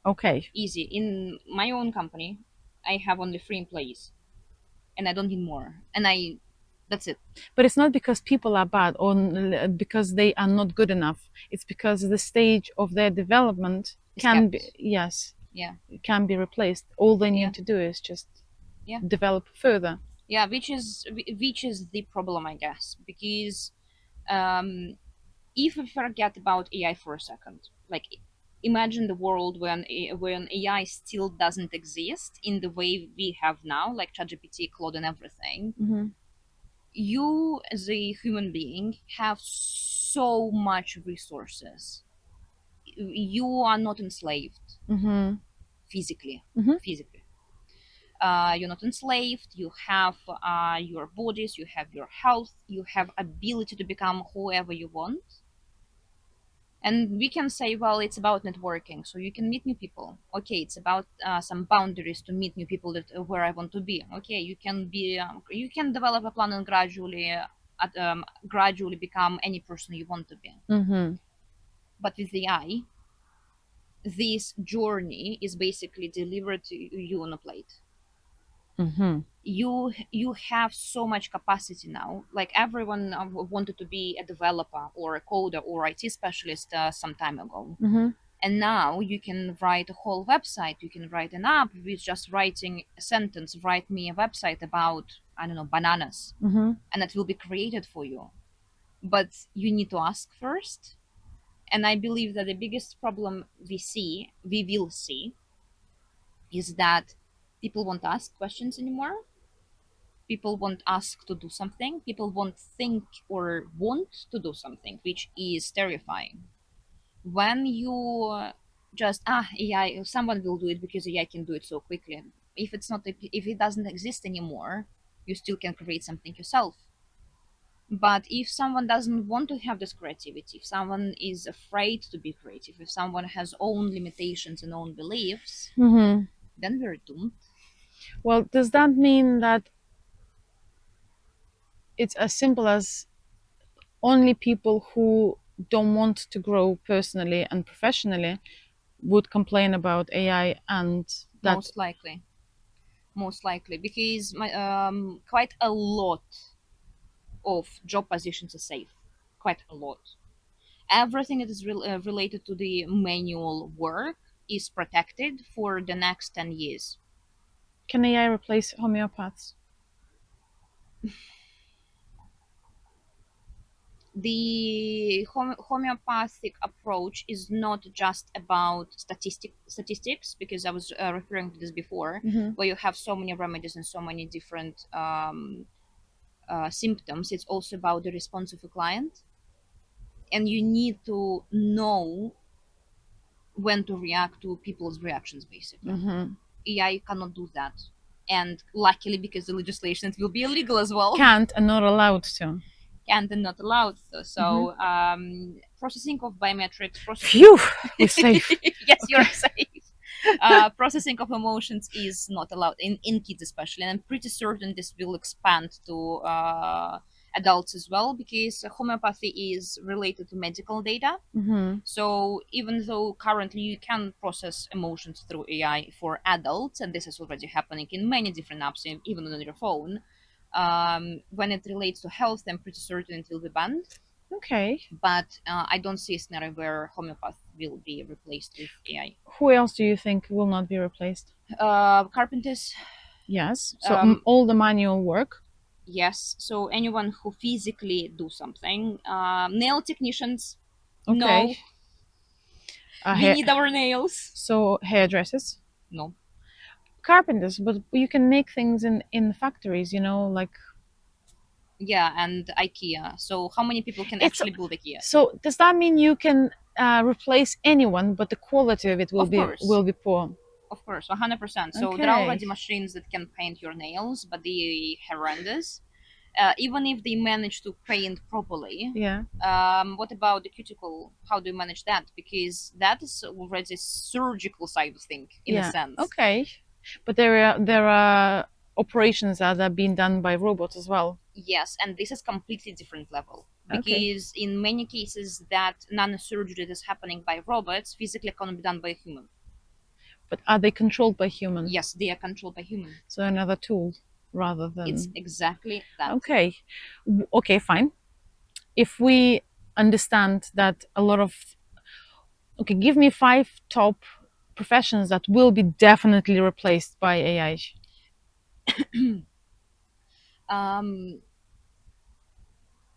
Okay. easy. In my own company, I have only 3 employees, and I don't need more. And that's it. But it's not because people are bad or because they are not good enough. It's because the stage of their development It's can be, kept. yes, Yeah, can be replaced. All they yeah, need to do is just yeah, develop further. yeah. Which is the problem, I guess, because um, if we forget about AI for a second, like imagine the world when AI still doesn't exist in the way we have now, like ChatGPT, Claude, and everything. Mm-hmm. You, as a human being, have so much resources. You are not enslaved Mm-hmm. physically. Mm-hmm. Physically, you're not enslaved. You have your bodies. You have your health. You have ability to become whoever you want. And we can say, well, it's about networking, so you can meet new people. Okay, it's about some boundaries to meet new people that where I want to be. Okay, you can develop a plan and gradually become any person you want to be. Mm-hmm. But with AI, this journey is basically delivered to you on a plate. Mm-hmm. You have so much capacity now. Like everyone wanted to be a developer or a coder or IT specialist some time ago. Mm-hmm. And now you can write a whole website. You can write an app with just writing a sentence. Write me a website about, I don't know, bananas, Mm-hmm. and it will be created for you. But you need to ask first. And I believe that the biggest problem we will see, is that people won't ask questions anymore. People won't ask to do something. People won't think or want to do something, which is terrifying. When you just AI, someone will do it because AI can do it so quickly. If it doesn't exist anymore, you still can create something yourself. But if someone doesn't want to have this creativity, if someone is afraid to be creative, if someone has own limitations and own beliefs, Mm-hmm. then we're doomed. Well, does that mean that it's as simple as only people who don't want to grow personally and professionally would complain about AI and that? Most likely, because quite a lot of job positions are safe. Quite a lot. Everything that is related to the manual work is protected for the next 10 years. Can AI replace homeopaths? The homeopathic approach is not just about statistics, because I was referring to this before, Mm-hmm. where you have so many remedies and so many different symptoms. It's also about the response of a client, and you need to know when to react to people's reactions, basically. Mm-hmm. AI cannot do that. And luckily, because the legislation, it will be illegal as well. Can't and not allowed to. And not allowed to. Mm-hmm. So, processing of biometrics, Phew, we're safe. yes, you're Okay. safe. Processing of emotions is not allowed in kids, especially, and I'm pretty certain this will expand to adults as well, because homeopathy is related to medical data. Mm-hmm. So even though currently you can process emotions through AI for adults, and this is already happening in many different apps, even on your phone, when it relates to health, I'm pretty certain it will be banned. Okay. But I don't see a scenario where homeopath will be replaced with AI. Who else do you think will not be replaced? Carpenters, Yes. So um, all the manual work. yes. So anyone who physically do something, nail technicians, Okay. no, we Hair. need our nails. So hairdressers, No. carpenters, but you can make things in factories. You know, like Yeah, and IKEA. So how many people can it's. actually build IKEA? So does that mean you can replace anyone, but the quality of it Of course, will be poor? of course, 100%. So there are Okay. already machines that can paint your nails, but they horrendous. even if they manage to paint properly. Yeah. What about the cuticle? How do you manage that? Because that is already surgical side of thing in a Yeah. sense. Okay. But there are operations that are being done by robots as well. Yes, and this is completely different level Okay. because in many cases that nanosurgery that is happening by robots physically cannot be done by a human. But are they controlled by human? Yes, they are controlled by human. So another tool rather It's than. exactly that. Okay. Okay, fine. If we understand that a lot of. Okay, give me 5 top professions that will be definitely replaced by AI. Um,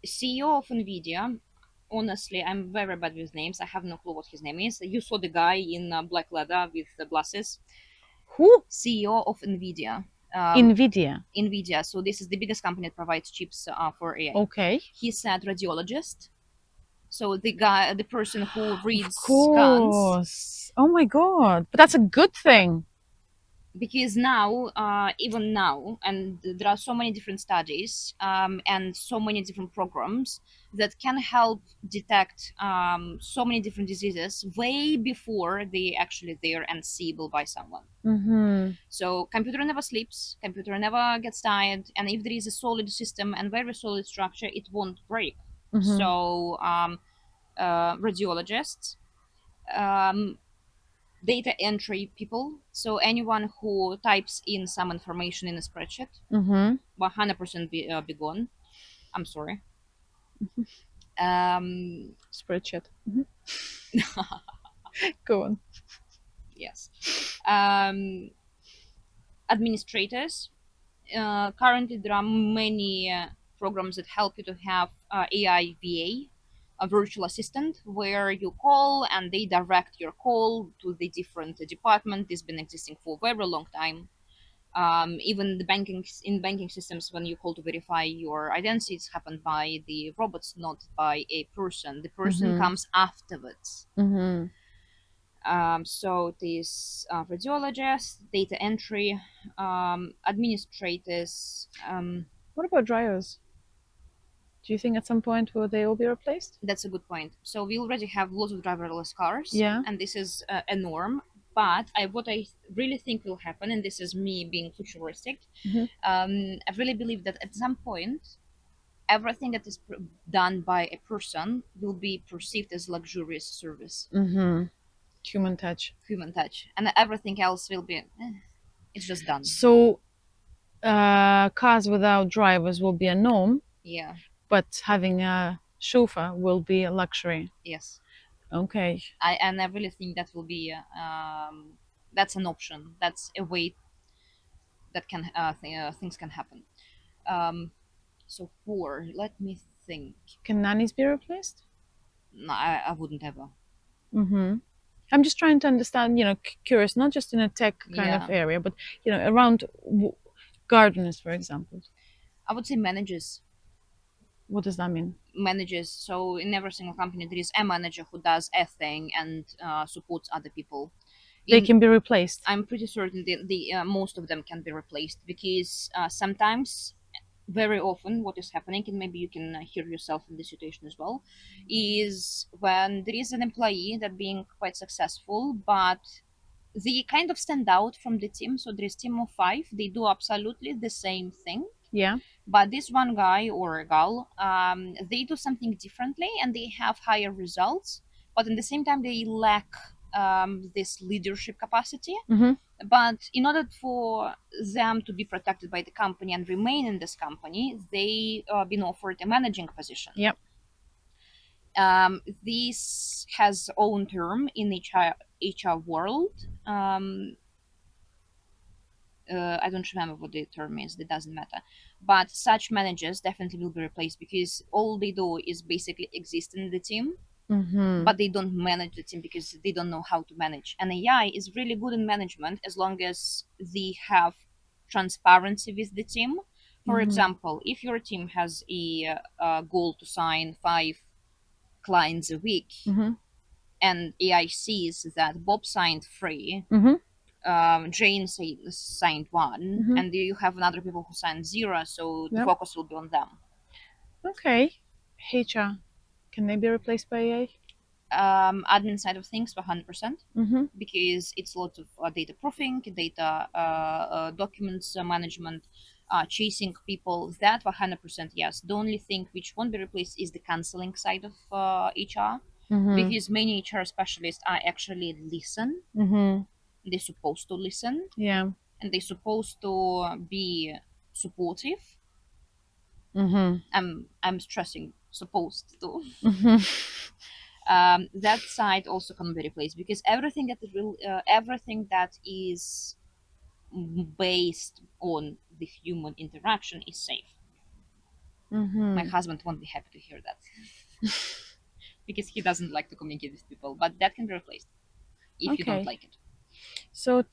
CEO of Nvidia. Honestly, I'm very bad with names. I have no clue what his name is. You saw the guy in black leather with the glasses. Who? CEO of Nvidia. Nvidia. Nvidia. So this is the biggest company that provides chips for AI. Okay. He said radiologist. So the guy, the person who Of reads scans, course. Oh my god. But that's a good thing. because now, even now, and there are so many different studies and so many different programs that can help detect so many different diseases way before they actually there and seeable by someone. Mm-hmm. So computer never sleeps, computer never gets tired, and if there is a solid system and very solid structure, it won't break. Mm-hmm. So radiologists, um, data entry people, so anyone who types in some information in a spreadsheet, Mm-hmm. 100% be gone. I'm sorry. um, Spreadsheet. Mm-hmm. Go on. yes. um, Administrators. Currently there are many programs that help you to have AI VA, a virtual assistant, where you call and they direct your call to the different department. This has been existing for a very long time. Even the banking systems, when you call to verify your identity, it's happened by the robots, not by a person. The person Mm-hmm. comes afterwards. Mm-hmm. So these radiologists, data entry, administrators. What about drivers? Do you think at some point will they all be replaced? That's a good point. So we already have lots of driverless cars, Yeah. and this is a norm. But what I really think will happen, and this is me being futuristic, Mm-hmm. I really believe that at some point, everything that is done by a person will be perceived as luxurious service, Mm-hmm. Human touch. human touch, and everything else will be, it's just done. So cars without drivers will be a norm, Yeah. but having a chauffeur will be a luxury. Yes. Okay. I really think that will be that's an option. That's a way that can things can happen. Um, so four. Let me think. Can nannies be replaced? No, I wouldn't ever. Mm-hmm. I'm just trying to understand, curious, not just in a tech kind of Yeah. area, but around gardeners, for example. I would say managers. What does that mean? Managers. So in every single company, there is a manager who does a thing and supports other people. They can be replaced. I'm pretty certain the most of them can be replaced because sometimes, very often, what is happening, and maybe you can hear yourself in this situation as well, is when there is an employee that being quite successful, but they kind of stand out from the team. So there is team of 5. They do absolutely the same thing, Yeah. but this one guy or a girl, they do something differently and they have higher results, but at the same time they lack this leadership capacity. Mm-hmm. But in order for them to be protected by the company and remain in this company, they been offered a managing position. Yep. This has own term in HR world. I don't remember what the term is. It doesn't matter. But such managers definitely will be replaced because all they do is basically exist in the team, Mm-hmm. but they don't manage the team because they don't know how to manage. And AI is really good in management as long as they have transparency with the team. For Mm-hmm. example, if your team has a goal to sign 5 clients a week, Mm-hmm. and AI sees that Bob signed 3, Mm-hmm. Jane signed one, Mm-hmm. and you have another people who signed zero, so the Yep. focus will be on them. Okay. HR, can they be replaced by AI? Admin side of things, 100%, Mm-hmm. because it's a lot of data proofing, data documents management, chasing people. That 100%, yes. The only thing which won't be replaced is the counseling side of HR, Mm-hmm. because many HR specialists are actually listen. Mm-hmm. They're supposed to listen, Yeah. and they're supposed to be supportive. Mm-hmm. I'm stressing supposed to. Mm-hmm. That side also can be replaced, because everything that is based on the human interaction is safe. My Mm-hmm. husband won't be happy to hear that, because he doesn't like to communicate with people, but that can be replaced if you don't Okay. like it. So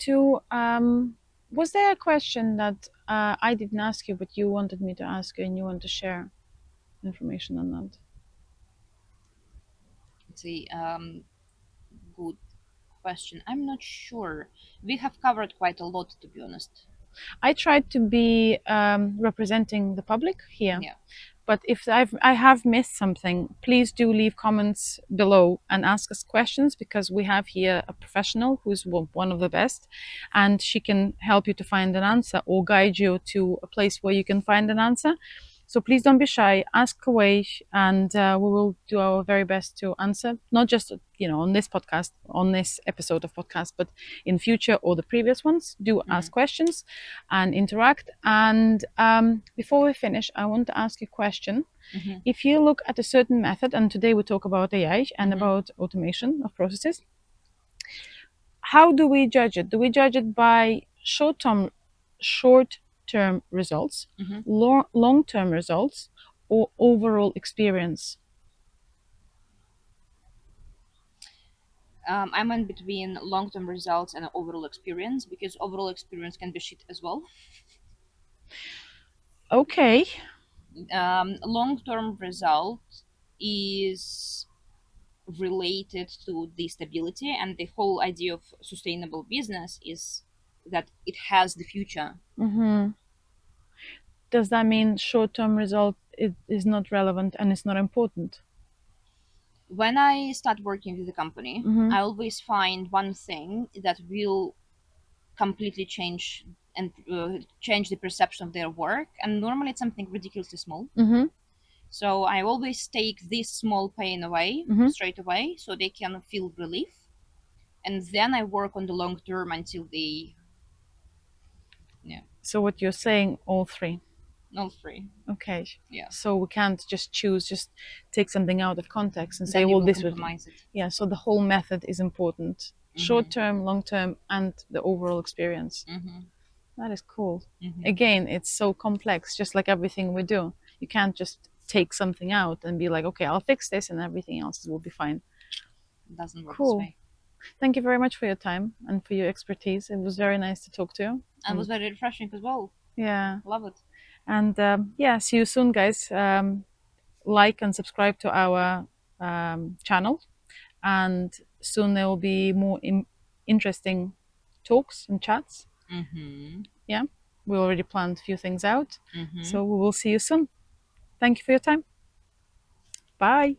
was there a question that I didn't ask you, but you wanted me to ask you, and you want to share information on that? It's a good question. I'm not sure. We have covered quite a lot, to be honest. I tried to be representing the public here, Yeah. but if I have missed something, please do leave comments below and ask us questions, because we have here a professional who's one of the best, and she can help you to find an answer or guide you to a place where you can find an answer. So please don't be shy, ask away, and we will do our very best to answer, not just on this podcast, on this episode of podcast, but in future or the previous ones. Do ask questions and interact. And before we finish, I want to ask you a question. Mhm. If you look at a certain method, and today we talk about AI and Mhm. about automation of processes, how do we judge it? Do we judge it by short-term results, Mhm. long-term results, or overall experience? I'm in between long-term results and overall experience, because overall experience can be shit as well. Okay. Long-term result is related to the stability, and the whole idea of sustainable business is that it has the future. Hmm. Does that mean short-term result is not relevant and it's not important? When I start working with the company, Hmm. I always find one thing that will completely change the perception of their work, and normally it's something ridiculously small. Hmm. So I always take this small pain away Hmm. straight away, so they can feel relief, and then I work on the long term until they, yeah, So what you're saying, all three. all free. Okay. Yeah. So we can't just choose, just take something out of context and say, Then we well, will this would. compromise it. Yeah, so the whole method is important. Short Mm-hmm. term, long term, and the overall experience. Mm-hmm. That is cool. Mm-hmm. Again, it's so complex, just like everything we do. You can't just take something out and be like, okay, I'll fix this and everything else will be fine. Doesn't work this Cool. way. Thank you very much for your time and for your expertise. It was very nice to talk to you. And it was very refreshing as well. Yeah. Love it. And yeah, see you soon, guys. Like and subscribe to our channel. And soon there will be more interesting talks and chats. Mm-hmm. Yeah, we already planned a few things out. Mm-hmm. So we will see you soon. Thank you for your time. Bye.